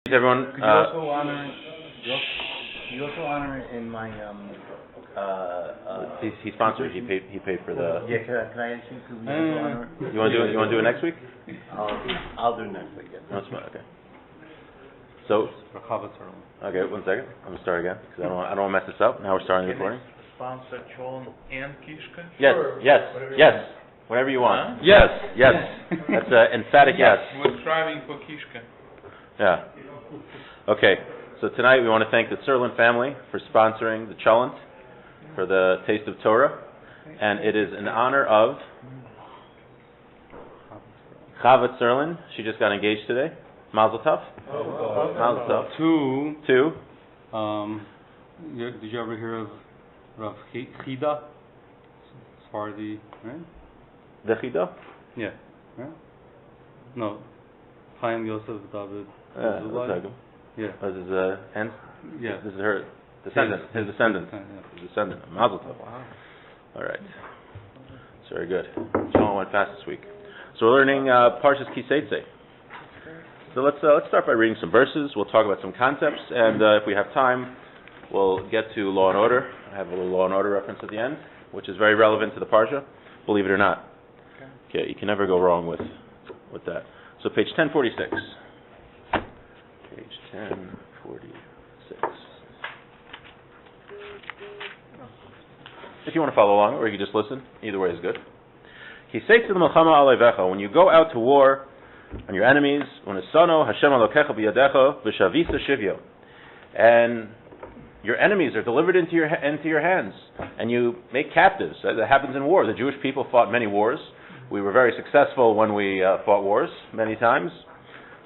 Everyone, Could you also honor in my he sponsored. He paid for the. Yeah, can I ask you? Could we also honor? You want to do it next week? I'll do it next week. Yes. No, it's fine. Okay. So. Tserlin. Okay, 1 second. I'm gonna start again because I don't want to mess this up. Now we're starting the recording. Sponsor Tserlin and Kishka. Yes, yes. Whatever you want. Huh? Yes. That's an emphatic yes. We're striving for Kishka. Yeah. Okay. So tonight we want to thank the Tserlin family for sponsoring the Cholent for the Taste of Torah, and it is in honor of Chava Tserlin. She just got engaged today. Mazel tov. Mazel tov. Two. Did you ever hear of Rav Chida? Sephardi, right? The Chida? Yeah. No. Chaim Yosef David. Yeah. This is and yeah. This is her descendant. His descendant. His descendant. Mazel tov. Wow. All right. It's very good. Shalom went fast this week. So we're learning Parshas Seitzei. So let's start by reading some verses. We'll talk about some concepts, and if we have time, we'll get to Law and Order. I have a little Law and Order reference at the end, which is very relevant to the Parsha, believe it or not. Okay, you can never go wrong with that. So page 1046. Page 1046. If you want to follow along, or you can just listen, either way is good. He says to the Melchama Alevecha, when you go out to war on your enemies, when Hashem Elokecha biyadecha v'shavisa shivyo, and your enemies are delivered into your hands, and you make captives. That happens in war. The Jewish people fought many wars. We were very successful when we fought wars many times.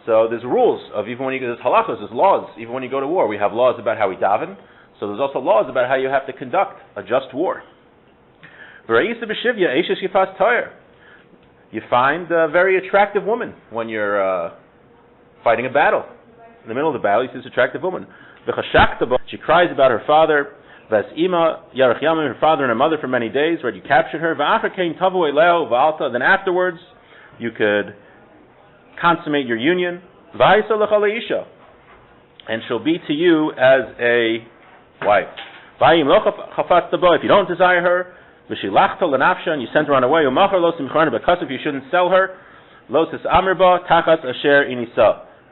So there's rules of even when there's halachos, there's laws. Even when you go to war, we have laws about how we daven. So there's also laws about how you have to conduct a just war. You find a very attractive woman when you're fighting a battle. In the middle of the battle, you see this attractive woman. She cries about her father. Her father and her mother for many days. Right, you captured her. Then afterwards, you could consummate your union. And she'll be to you as a wife. If you don't desire her, and you send her on her way, because if you shouldn't sell her,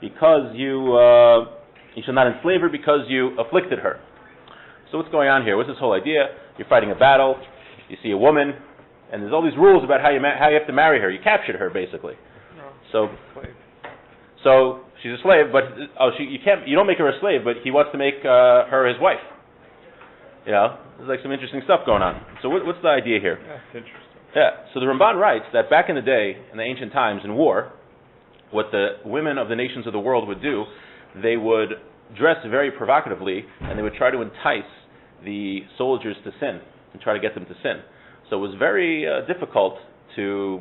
because you should not enslave her because you afflicted her. So what's going on here? What's this whole idea? You're fighting a battle, you see a woman, and there's all these rules about how you have to marry her. You captured her, basically. No, so she's a slave, but you don't make her a slave, but he wants to make her his wife. You know, there's like some interesting stuff going on. So what's the idea here? That's interesting. Yeah. So the Ramban writes that back in the day, in the ancient times, in war, what the women of the nations of the world would do, they would dress very provocatively, and they would try to entice the soldiers to sin and try to get them to sin. So it was very difficult to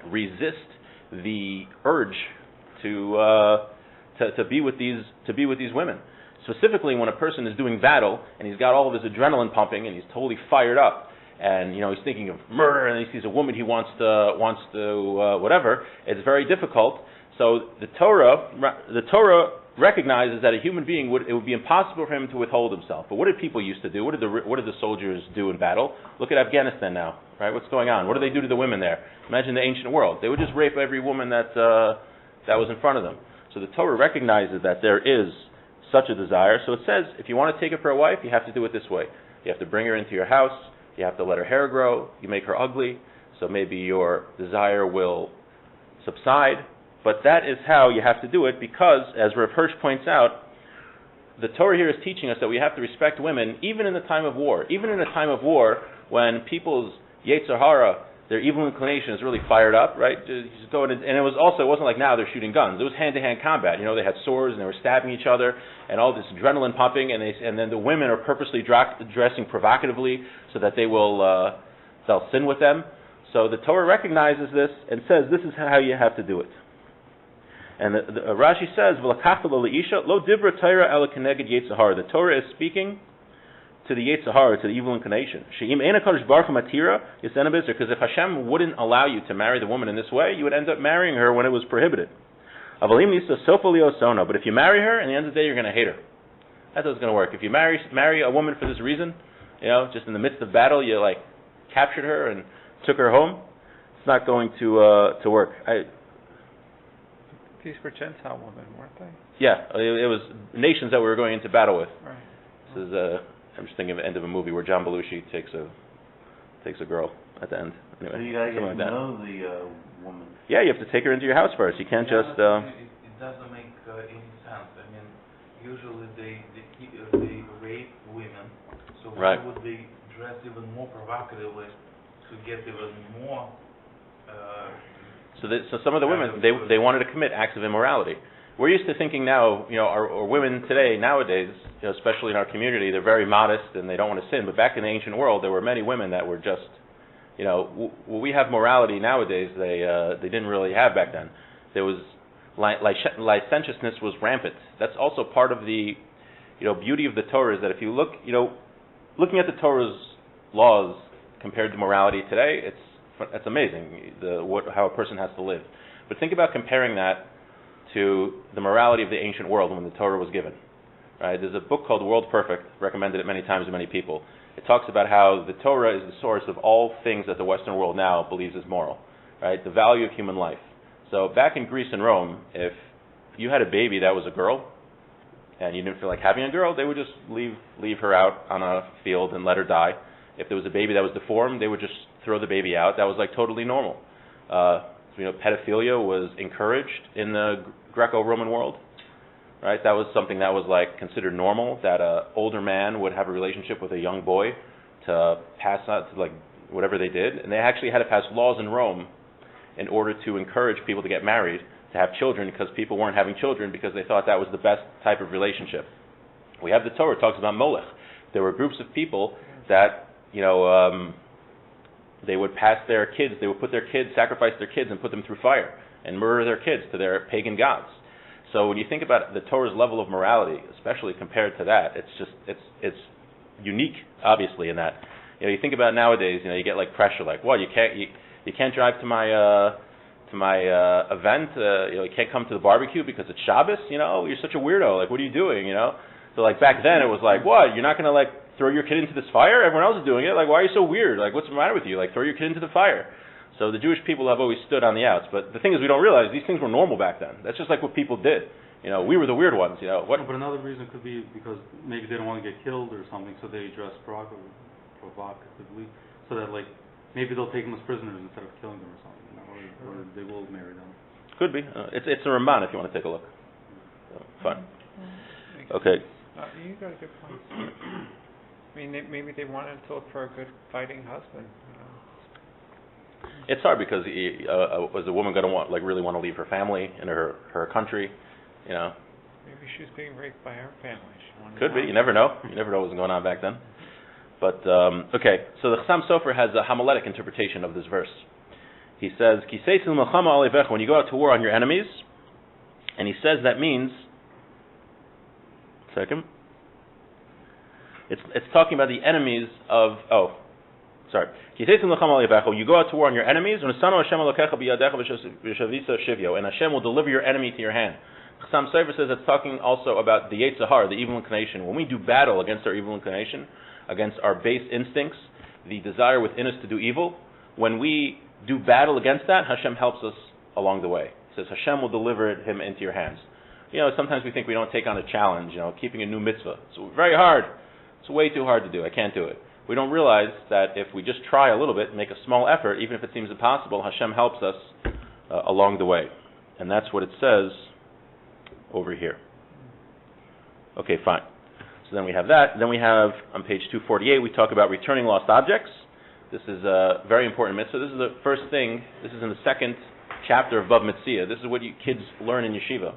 resist the urge to be with these women. Specifically, when a person is doing battle and he's got all of his adrenaline pumping and he's totally fired up, and he's thinking of murder, and he sees a woman he wants to whatever. It's very difficult. So the Torah recognizes that a human being it would be impossible for him to withhold himself. But what did people used to do? What did the soldiers do in battle? Look at Afghanistan now, right? What's going on? What do they do to the women there? Imagine the ancient world. They would just rape every woman that was in front of them. So the Torah recognizes that there is such a desire. So it says, if you want to take her for a wife, you have to do it this way. You have to bring her into your house. You have to let her hair grow. You make her ugly. So maybe your desire will subside. But that is how you have to do it, because, as Rav Hirsch points out, the Torah here is teaching us that we have to respect women even in the time of war. Even in a time of war when people's Yetzer Hara their evil inclination is really fired up, right? Just going and it wasn't like now they're shooting guns. It was hand-to-hand combat. You know, they had swords and they were stabbing each other and all this adrenaline pumping, and then the women are purposely dressing provocatively so that they'll sin with them. So the Torah recognizes this and says this is how you have to do it. And Rashi says, "V'lakachta lo leisha lo dibra Torah ela keneged Yetzirah." The Torah is speaking to the Yetzirah, to the evil inclination. She'im eina kadosh baruch hu matira yisena b'Israel. Because if Hashem wouldn't allow you to marry the woman in this way, you would end up marrying her when it was prohibited. Avalim nisa sofa liosona. But if you marry her, in the end of the day, you're going to hate her. That's how it's going to work. If you marry a woman for this reason, you know, just in the midst of battle, you like captured her and took her home, it's not going to work. These were Gentile women, weren't they? Yeah, it was nations that we were going into battle with. Right. This is I'm just thinking of the end of a movie where John Belushi takes a girl at the end. Anyway, So you gotta get something to like that. know the woman. Yeah, you have to take her into your house first. You can't just. It doesn't make any sense. I mean, usually they rape women, so Right. why would they dress even more provocatively to get even more? So some of the women they wanted to commit acts of immorality. We're used to thinking now, you know, our women today nowadays, you know, especially in our community, they're very modest and they don't want to sin. But back in the ancient world, there were many women that were just, you know, we have morality nowadays. They didn't really have back then. There was licentiousness was rampant. That's also part of the, you know, beauty of the Torah is that if you look, you know, looking at the Torah's laws compared to morality today, it's amazing how a person has to live. But think about comparing that to the morality of the ancient world when the Torah was given. Right? There's a book called World Perfect, recommended it many times to many people. It talks about how the Torah is the source of all things that the Western world now believes is moral. Right? The value of human life. So back in Greece and Rome, if you had a baby that was a girl, and you didn't feel like having a girl, they would just leave her out on a field and let her die. If there was a baby that was deformed, they would just throw the baby out. That was like totally normal. You know, pedophilia was encouraged in the Greco-Roman world, right? That was something that was like considered normal, that an older man would have a relationship with a young boy to pass on to like whatever they did. And they actually had to pass laws in Rome in order to encourage people to get married, to have children, because people weren't having children because they thought that was the best type of relationship. We have the Torah, it talks about Molech. There were groups of people that, you know, they would pass their kids, they would sacrifice their kids and put them through fire and murder their kids to their pagan gods. So when you think about the Torah's level of morality, especially compared to that, it's unique, obviously, in that. You know, you think about nowadays, you know, you get like pressure, like, well, you can't drive to my event, you know, you can't come to the barbecue because it's Shabbos, you know, you're such a weirdo, like, what are you doing, you know? So like back then it was like, what, you're not going to like throw your kid into this fire? Everyone else is doing it. Like, why are you so weird? Like, what's the matter with you? Like, throw your kid into the fire. So the Jewish people have always stood on the outs. But the thing is, we don't realize these things were normal back then. That's just like what people did. You know, we were the weird ones. You know, what? But another reason could be because maybe they don't want to get killed or something, so they dress provocatively, so that like maybe they'll take them as prisoners instead of killing them or something, you know, or they will marry them. Could be. It's a Ramban if you want to take a look. So, fine. Okay. You got a good point. I mean, maybe they wanted to look for a good fighting husband. You know? It's hard because was a woman going to really want to leave her family and her country? You know. Maybe she was being raped by her family. Could be. You never know. You never know what was going on back then. But okay. So the Chassam Sofer has a homiletic interpretation of this verse. He says, "Ki seitzei l'milchama alevecha," when you go out to war on your enemies, and he says that means. Second. It's talking about the enemies of. Oh, sorry. You go out to war on your enemies, and Hashem will deliver your enemy to your hand. Chassam Sofer says it's talking also about the Yetzirah, the evil inclination. When we do battle against our evil inclination, against our base instincts, the desire within us to do evil, when we do battle against that, Hashem helps us along the way. He says Hashem will deliver him into your hands. You know, sometimes we think we don't take on a challenge, you know, keeping a new mitzvah. It's very hard. It's way too hard to do. I can't do it. We don't realize that if we just try a little bit, make a small effort, even if it seems impossible, Hashem helps us along the way. And that's what it says over here. Okay, fine. So then we have that. Then we have, on page 248, we talk about returning lost objects. This is a very important mitzvah. This is the first thing. This is in the second chapter of Bav Mitzvah. This is what you kids learn in yeshiva.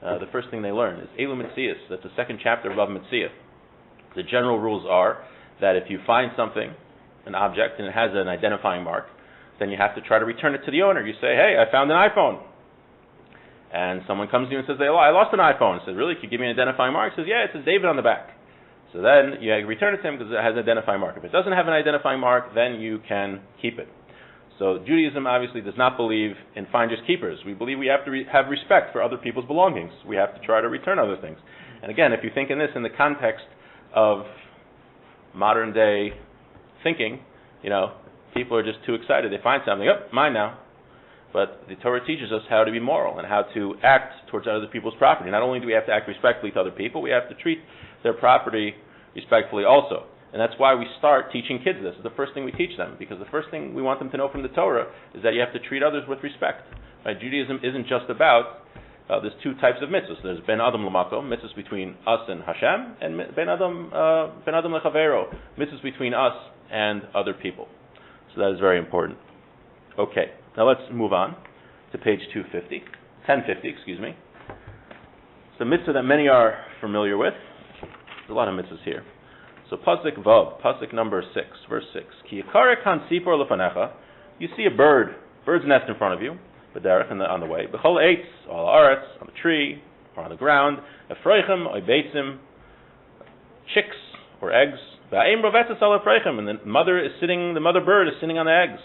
The first thing they learn is Elu Mitzvahs. That's the second chapter of Bav Mitzvah. The general rules are that if you find something, an object, and it has an identifying mark, then you have to try to return it to the owner. You say, hey, I found an iPhone. And someone comes to you and says, I lost an iPhone. I said, really? Can you give me an identifying mark? He says, yeah, it says David on the back. So then you return it to him because it has an identifying mark. If it doesn't have an identifying mark, then you can keep it. So Judaism obviously does not believe in finders keepers. We believe we have to have respect for other people's belongings. We have to try to return other things. And again, if you think in this in the context of modern day thinking, people are just too excited. They find something, mine now. But the Torah teaches us how to be moral and how to act towards other people's property. Not only do we have to act respectfully to other people, we have to treat their property respectfully also. And that's why we start teaching kids this. It's the first thing we teach them, because the first thing we want them to know from the Torah is that you have to treat others with respect. Right? Judaism isn't just about, there's two types of mitzvahs. There's ben adam l'makom, mitzvahs between us and Hashem, and ben adam lechavero, mitzvahs between us and other people. So that is very important. Okay, now let's move on to page 1050, excuse me. It's a mitzvah that many are familiar with. There's a lot of mitzvahs here. So pasuk vav, pasuk number 6, verse 6. Ki yikare kan sipor lefanecha. You see a bird's nest in front of you, b'derech, on the way. B'chol eitz, all aretz, on the tree, or on the ground. Efreichem, oy beitzim, chicks or eggs. V'aim rovetzes al efreichem, and the mother bird is sitting on the eggs.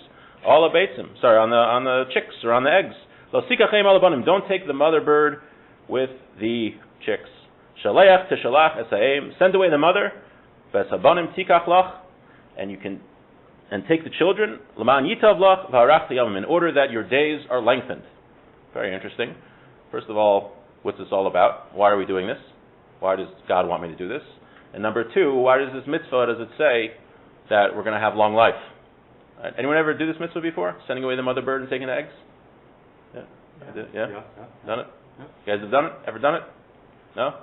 All abeitzim, on the chicks or on the eggs. Lo sikachem al abanim. Don't take the mother bird with the chicks. Shaleach teshalach esaim. Send away the mother. V'esabanim tikach lach, and you can take the children. L'man yitav lach v'harach yamim, in order that your days are lengthened. Very interesting. First of all, what's this all about? Why are we doing this? Why does God want me to do this? And number two, why does this mitzvah, does it say that we're going to have long life? Anyone ever do this mitzvah before? Sending away the mother bird and taking the eggs? Yeah? Yeah. Done it? Yeah. You guys have done it? Ever done it? No?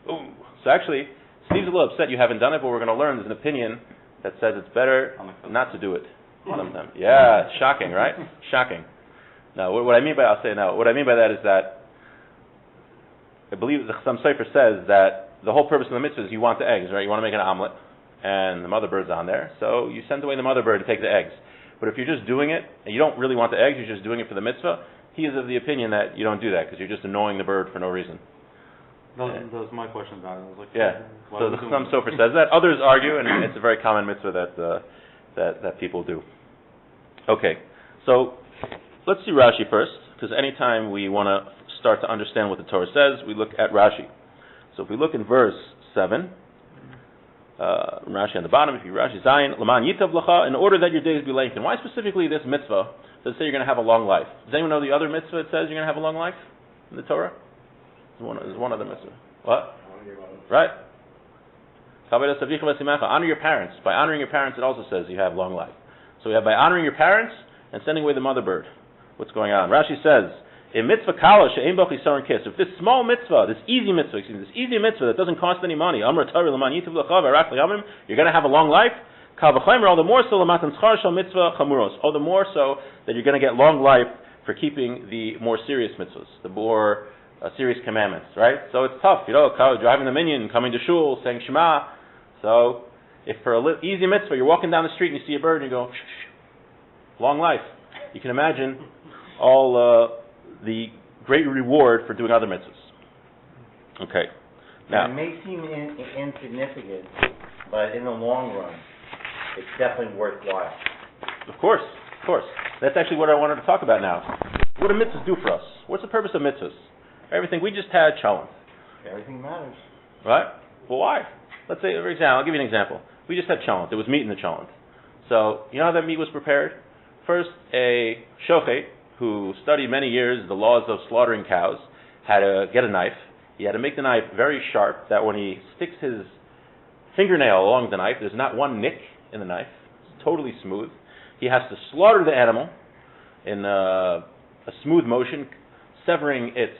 Ooh. So actually, Steve's a little upset you haven't done it, but we're going to learn there's an opinion that says it's better not to do it sometimes. Yeah, shocking, right? Shocking. Now, what I mean by that is that I believe the Chassam Sofer says that the whole purpose of the mitzvah is you want the eggs, right? You want to make an omelet, and the mother bird's on there, so you send away the mother bird to take the eggs. But if you're just doing it, and you don't really want the eggs, you're just doing it for the mitzvah, he is of the opinion that you don't do that, because you're just annoying the bird for no reason. That was my question about it. I was like, so the Chassam Sofer says that. Others argue, and it's a very common mitzvah that people do. Okay, so let's see Rashi first, because anytime we want to start to understand what the Torah says, we look at Rashi. So if we look in verse 7, Rashi on the bottom, if you Rashi Zayin, Laman Yitav Lacha, in order that your days be lengthened. Why specifically this mitzvah does it say you're going to have a long life? Does anyone know the other mitzvah that says you're going to have a long life in the Torah? There's one other mitzvah. What? Right? Honor your parents. By honoring your parents, it also says you have long life. So we have by honoring your parents and sending away the mother bird. What's going on? Rashi says, in mitzvah kala she'ein bo chisaron kes. If this small mitzvah, this easy mitzvah that doesn't cost any money, you're going to have a long life. All the more so all the more so that you're going to get long life for keeping the more serious mitzvahs, the more serious commandments, right? So it's tough, driving the minyan, coming to shul, saying Shema. So if for a easy mitzvah, you're walking down the street and you see a bird and you go, long life. You can imagine all the great reward for doing other mitzvahs. Okay. Now, it may seem insignificant, but in the long run, it's definitely worthwhile. Of course. That's actually what I wanted to talk about now. What do mitzvahs do for us? What's the purpose of mitzvahs? Everything. We just had Tserlin. Everything matters. Right? Well, why? Let's say, for example, I'll give you an example. We just had Tserlin. There was meat in the Tserlin. So, you know how that meat was prepared? First, a shochet, who studied many years the laws of slaughtering cows, had to get a knife. He had to make the knife very sharp, that when he sticks his fingernail along the knife, there's not one nick in the knife. It's totally smooth. He has to slaughter the animal in a smooth motion, severing its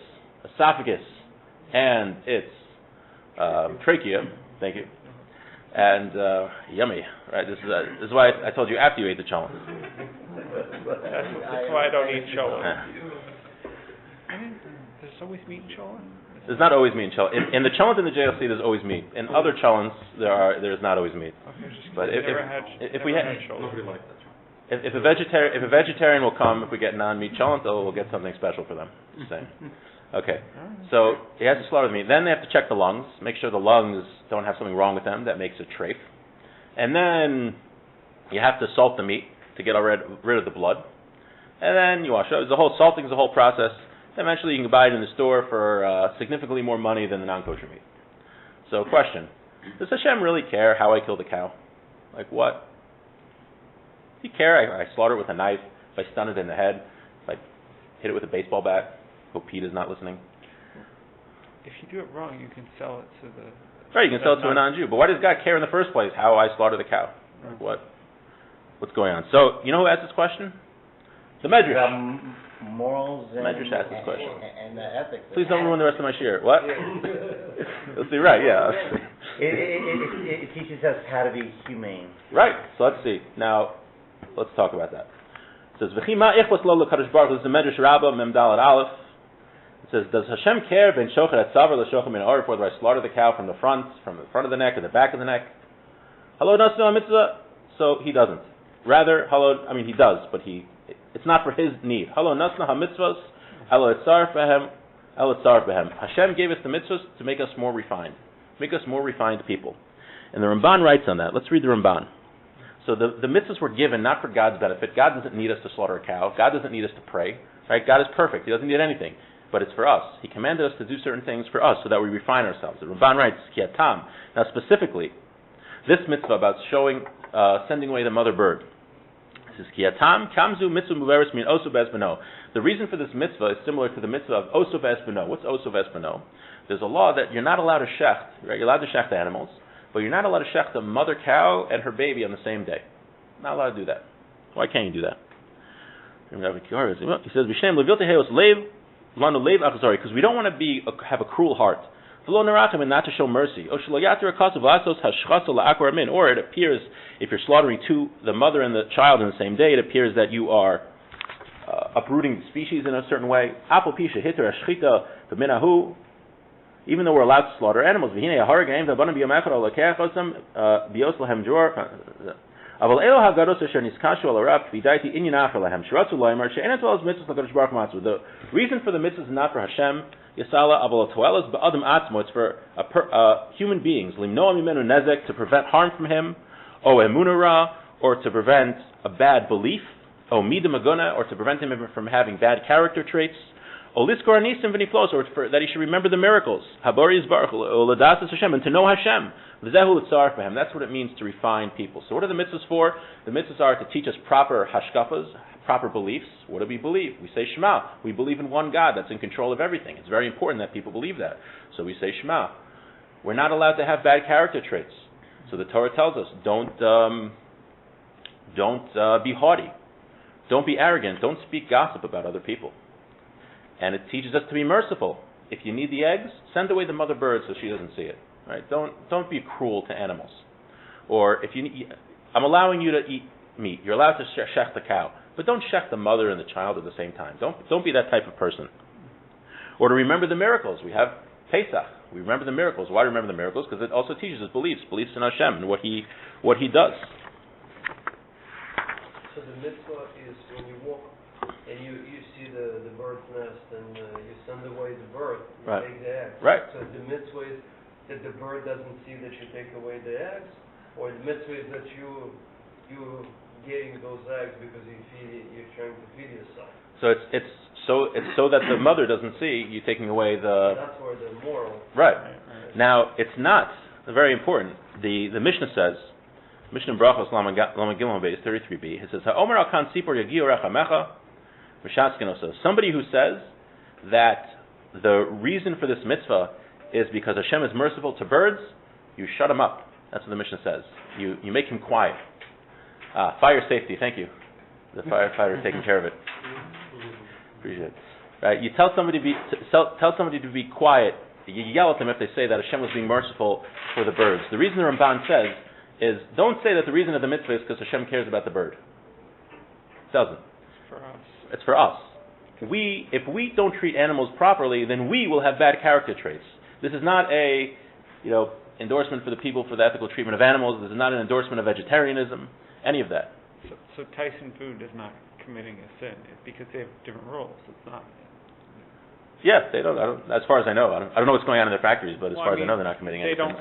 esophagus and its trachea. Thank you. And yummy, right? This is why I told you after you ate the cholent. That's why I don't eat cholent. There's always meat in cholent? There's not always meat in cholent. In the cholent in the JLC, there's always meat. In other cholents, there's not always meat. Okay, But if we had Nobody likes that. if a vegetarian will come, if we get non-meat cholent, we'll get something special for them. Just saying. Okay, so he has to slaughter the meat. Then they have to check the lungs, make sure the lungs don't have something wrong with them that makes it treif. And then you have to salt the meat to get rid of the blood. And then you wash it. The whole salting is a whole process. Eventually you can buy it in the store for significantly more money than the non-kosher meat. So question, does Hashem really care how I kill the cow? Like what? Does he care? I slaughter it with a knife, if I stun it in the head, if I hit it with a baseball bat. Hope Pete is not listening. If you do it wrong, you can sell it to the... Right, you can sell it to a non-Jew. But why does God care in the first place how I slaughter the cow? Like what's going on? So, you know who asked this question? The Medrash. Morals and, Medrash asked this question. and ethics. Please don't ruin the rest of my shir. What? Let's see, right, yeah. It teaches us how to be humane. Right, so let's see. Now, let's talk about that. It says, V'chima ichwas lo l'kadosh baruch. This is the Medrash Rabbah, Mem Dalet Aleph. It says, does Hashem care ben shochet at savar l'shochet min arif, whether I slaughter the cow from the front of the neck, or the back of the neck? Halo nasnu mitzvah. So he doesn't. Rather, he does, but it's not for his need. Halo nasnu ha-mitzvos, elo etzaref behem. Hashem gave us the mitzvahs to make us more refined, make us more refined people. And the Ramban writes on that. Let's read the Ramban. So the mitzvahs were given not for God's benefit. God doesn't need us to slaughter a cow. God doesn't need us to pray. Right? God is perfect. He doesn't need anything. But it's for us. He commanded us to do certain things for us so that we refine ourselves. The Ramban writes, Kiatam. Now specifically, this mitzvah about sending away the mother bird. It says, Kiatam kamzu mitzvah muveris min osu be'esbeno. The reason for this mitzvah is similar to the mitzvah of osu be'esbeno. What's osu be'esbeno? There's a law that you're not allowed to shecht. Right? You're allowed to shecht animals, but you're not allowed to shecht a mother cow and her baby on the same day. Not allowed to do that. Why can't you do that? He says, B'shem levilte heos leiv. Because we don't want to have a cruel heart, and not to show mercy. Or it appears, if you're slaughtering the mother and the child in the same day, it appears that you are uprooting the species in a certain way. Even though we're allowed to slaughter animals. The reason for the mitzvahs is not for Hashem, it's for human beings, to prevent harm from him, or to prevent a bad belief, or to prevent him from having bad character traits, or that he should remember the miracles, and to know Hashem. That's what it means to refine people. So what are the mitzvahs for? The mitzvahs are to teach us proper hashkafas, proper beliefs. What do we believe? We say Shema. We believe in one God that's in control of everything. It's very important that people believe that. So we say Shema. We're not allowed to have bad character traits. So the Torah tells us, don't be haughty. Don't be arrogant. Don't speak gossip about other people. And it teaches us to be merciful. If you need the eggs, send away the mother bird so she doesn't see it. Right? Don't be cruel to animals. Or if I'm allowing you to eat meat. You're allowed to shech the cow, but don't shech the mother and the child at the same time. Don't be that type of person. Or to remember the miracles. We have Pesach. We remember the miracles. Why do we remember the miracles? Because it also teaches us beliefs in Hashem and what He does. So the mitzvah is when you walk and you see the bird's nest and you send away the bird, you Right. take the eggs. Right. So the mitzvah is that the bird doesn't see that you take away the eggs, or the mitzvah is that you getting those eggs because you're trying to feed yourself. So it's so that the mother doesn't see you taking away the. That's where the moral. Right. Now it's not very important. The Mishnah says, Mishnah Brachos Lama Gimel Beis 33b. It says, "Ha'omer al kan sipor yagiu rechamecha v'shaskenosa." Somebody who says that the reason for this mitzvah is because Hashem is merciful to birds, you shut him up. That's what the Mishnah says. You make him quiet. Fire safety, thank you. The firefighter is taking care of it. Appreciate it. Right? You tell somebody to be quiet. You yell at them if they say that Hashem was being merciful for the birds. The reason the Ramban says is don't say that the reason of the mitzvah is because Hashem cares about the bird. It doesn't. It's for us. It's for us. If we don't treat animals properly, then we will have bad character traits. This is not a, endorsement for the people for the ethical treatment of animals. This is not an endorsement of vegetarianism, any of that. So Tyson Food is not committing a sin because they have different rules. It's not. Yeah, they don't. As far as I know, I don't know what's going on in their factories, but as far as I know, they're not committing any sins.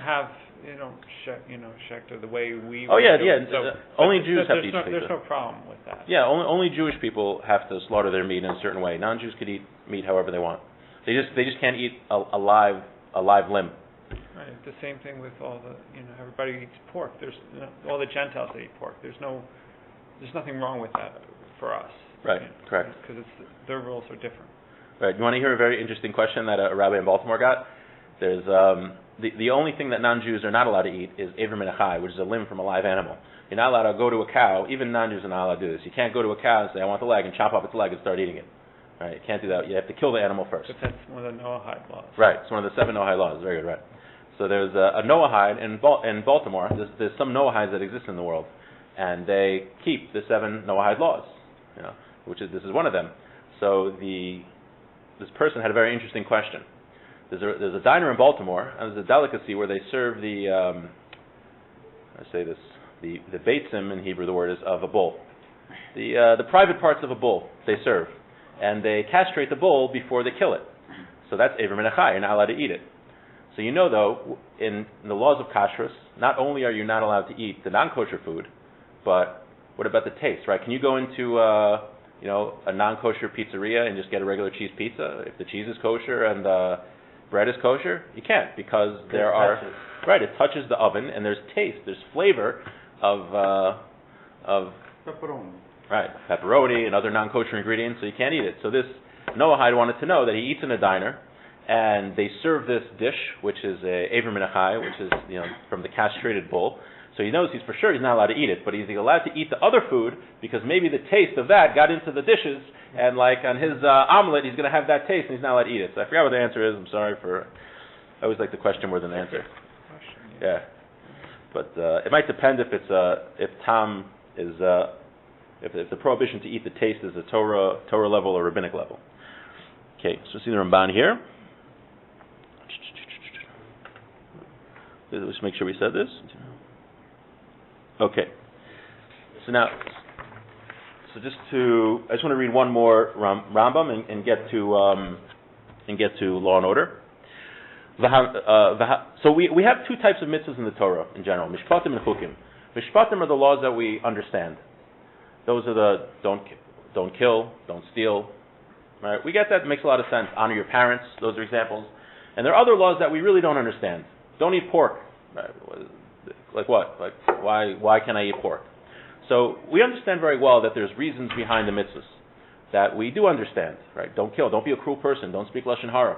They don't Schechter the way we. Oh yeah, do it. only Jews have to eat pizza. There's no problem with that. Yeah, only Jewish people have to slaughter their meat in a certain way. Non-Jews could eat meat however they want. They just can't eat a live limb. Right. The same thing with all the everybody eats pork. There's all the Gentiles that eat pork. There's nothing wrong with that for us. Right. Correct. Because their rules are different. Right. You want to hear a very interesting question that a rabbi in Baltimore got? There's the only thing that non-Jews are not allowed to eat is Iver Min HaChai, which is a limb from a live animal. You're not allowed to go to a cow. Even non-Jews are not allowed to do this. You can't go to a cow and say, I want the leg, and chop off its leg and start eating it. Right? You can't do that. You have to kill the animal first. But that's one of the Noahide laws. Right. It's one of the 7 Noahide laws. Very good. Right. So there's a Noahide in Baltimore. There's some Noahides that exist in the world, and they keep the 7 Noahide laws. This is one of them. So this person had a very interesting question. There's a diner in Baltimore, and there's a delicacy where they serve the beitzim in Hebrew, the word is of a bull. The private parts of a bull they serve, and they castrate the bull before they kill it. So that's Iver Min HaChai. You're not allowed to eat it. So though, in the laws of kashrus, not only are you not allowed to eat the non-kosher food, but what about the taste, right? Can you go into a non-kosher pizzeria and just get a regular cheese pizza if the cheese is kosher and bread is kosher? You can't, because it touches the oven, and there's taste, there's flavor of Pepperoni. Right, pepperoni and other non-kosher ingredients, so you can't eat it. So this Noahide wanted to know that he eats in a diner, and they serve this dish, which is a Iver Min HaChai, which is from the castrated bull. So he knows he's not allowed to eat it, but he's allowed to eat the other food because maybe the taste of that got into the dishes, and like on his omelet, he's going to have that taste, and he's not allowed to eat it. So I forgot what the answer is. I'm sorry I always like the question more than the answer. Yeah, but it might depend if the prohibition to eat the taste is a Torah level or rabbinic level. Okay, so see the Ramban here. Let's make sure we said this. Okay. So now, I just want to read one more Rambam and get to Law and Order. So we have 2 types of mitzvahs in the Torah in general: mishpatim and chukim. Mishpatim are the laws that we understand. Those are the don't kill, don't steal. Right? We get that. It makes a lot of sense. Honor your parents. Those are examples. And there are other laws that we really don't understand. Don't eat pork. Right? Like what? Like why can't I eat pork? So we understand very well that there's reasons behind the mitzvahs that we do understand. Right? Don't kill. Don't be a cruel person. Don't speak lashon hara.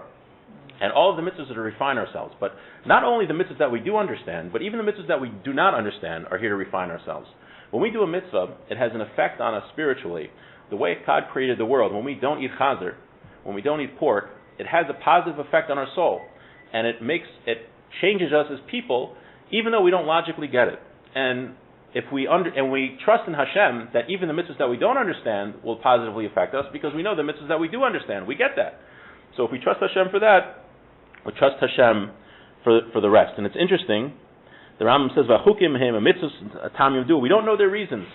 And all of the mitzvahs are to refine ourselves. But not only the mitzvahs that we do understand, but even the mitzvahs that we do not understand are here to refine ourselves. When we do a mitzvah, it has an effect on us spiritually. The way God created the world, when we don't eat chazer, when we don't eat pork, it has a positive effect on our soul. And it changes us as people, even though we don't logically get it. And if we trust in Hashem that even the mitzvahs that we don't understand will positively affect us, because we know the mitzvahs that we do understand. We get that. So if we trust Hashem for that, we trust Hashem for the rest. And it's interesting, the Rambam says, "V'chukim him a mitzvahs tam yimdu." We don't know their reasons.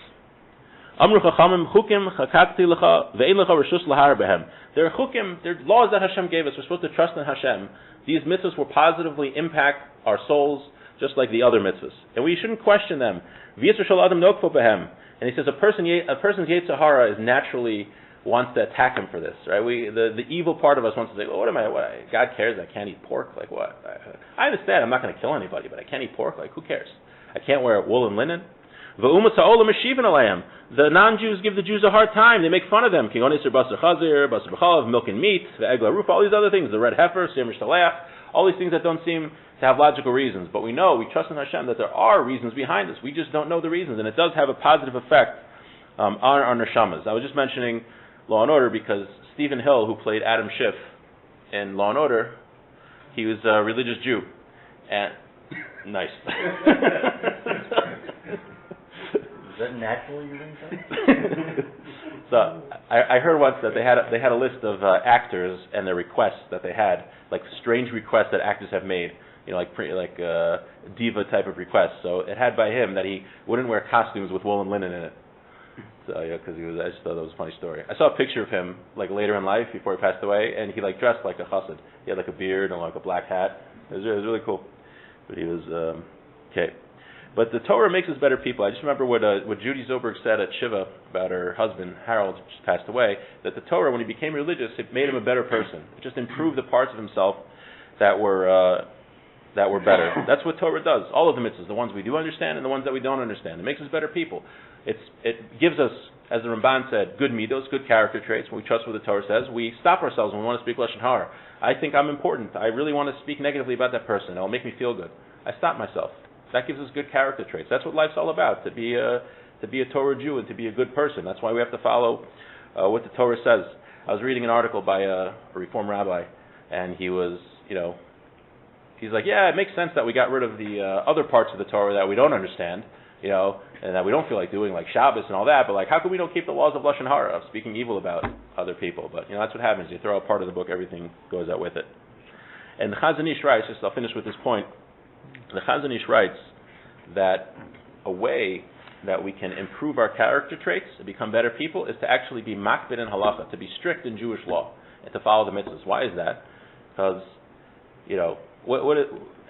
Amru chachamim chukim chakakti lecha ve'ein lecha reshus lahar behem. There are chukim, there are laws that Hashem gave us. We're supposed to trust in Hashem. These mitzvahs will positively impact our souls, just like the other mitzvahs, and we shouldn't question them. V'yisur shel adam nokfo behem. And he says a person's yetzer hara is naturally wants to attack him for this, right? The evil part of us wants to say, well, God cares I can't eat pork, like what? I understand I'm not going to kill anybody, but I can't eat pork, like who cares? I can't wear wool and linen. The non-Jews give the Jews a hard time. They make fun of them. Milk and meat, all these other things, the red heifer, all these things that don't seem to have logical reasons. But we trust in Hashem that there are reasons behind this. We just don't know the reasons, and it does have a positive effect on our neshamas. I was just mentioning Law and Order because Stephen Hill, who played Adam Schiff in Law and Order, he was a religious Jew, and Nice. Is that natural, you think? So I heard once that they had a list of actors and their requests that they had, like strange requests that actors have made, like diva type of requests. So it had by him that he wouldn't wear costumes with woolen linen in it. So because I just thought that was a funny story. I saw a picture of him like later in life before he passed away, and he like dressed like a chassid. He had like a beard and like a black hat. It was really cool. But he was okay. But the Torah makes us better people. I just remember what Judy Zoberg said at Shiva about her husband, Harold, just passed away, that the Torah, when he became religious, it made him a better person. It just improved the parts of himself that were better. That's what Torah does. All of the mitzvahs, the ones we do understand and the ones that we don't understand. It makes us better people. It gives us, as the Ramban said, good midos, good character traits. When we trust what the Torah says, we stop ourselves when we want to speak Lashon Hara. I think I'm important. I really want to speak negatively about that person. It'll make me feel good. I stop myself. That gives us good character traits. That's what life's all about, to be a Torah Jew and to be a good person. That's why we have to follow what the Torah says. I was reading an article by a Reform rabbi, and he was, he's like, yeah, it makes sense that we got rid of the other parts of the Torah that we don't understand, and that we don't feel like doing, like Shabbos and all that, but like, how come we don't keep the laws of Lashon Hara, of speaking evil about other people? But, that's what happens. You throw out part of the book, everything goes out with it. And the Chazon Ish writes, I'll finish with this point, the Chazon Ish writes that a way that we can improve our character traits and become better people is to actually be makbid in halacha, to be strict in Jewish law, and to follow the mitzvahs. Why is that? Because,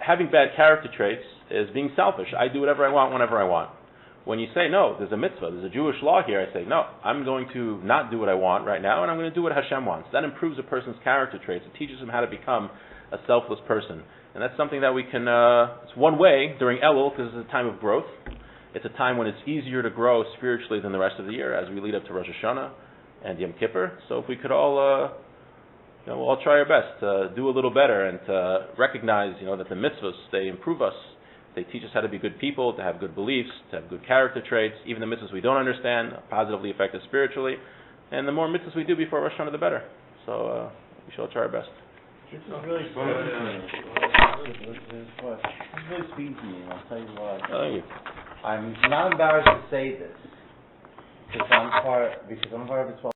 having bad character traits is being selfish. I do whatever I want whenever I want. When you say, no, there's a mitzvah, there's a Jewish law here, I say, no, I'm going to not do what I want right now, and I'm going to do what Hashem wants. That improves a person's character traits. It teaches him how to become a selfless person. And that's something that we can, it's one way during Elul, because it's a time of growth. It's a time when it's easier to grow spiritually than the rest of the year as we lead up to Rosh Hashanah and Yom Kippur. So if we could all, we'll all try our best to do a little better and to recognize, that the mitzvahs, they improve us. They teach us how to be good people, to have good beliefs, to have good character traits. Even the mitzvahs we don't understand positively affect us spiritually. And the more mitzvahs we do before Rosh Hashanah, the better. So we shall try our best. This is really speaking to me. This is really speaking to me, and I'll tell you why. Thank you. I'm not embarrassed to say this, because I'm part of the 12